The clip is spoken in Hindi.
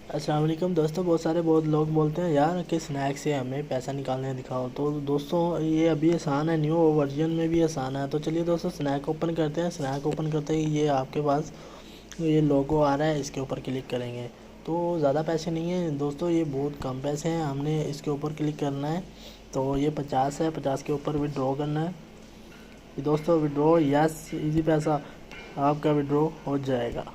अस्सलाम वालेकुम दोस्तों। बहुत लोग बोलते हैं यार कि स्नैक से हमें पैसा निकालने दिखाओ। तो दोस्तों ये अभी आसान है, न्यू वर्जन में भी आसान है। तो चलिए दोस्तों स्नैक ओपन करते हैं। स्नैक ओपन करते ही ये आपके पास ये लोगो आ रहा है, इसके ऊपर क्लिक करेंगे तो ज़्यादा पैसे नहीं हैं दोस्तों, ये बहुत कम पैसे हैं। हमने इसके ऊपर क्लिक करना है तो ये 50 है, 50 के ऊपर विड्रॉ करना है। दोस्तों विड्रॉ यस, इजी पैसा आपका विड्रॉ हो जाएगा।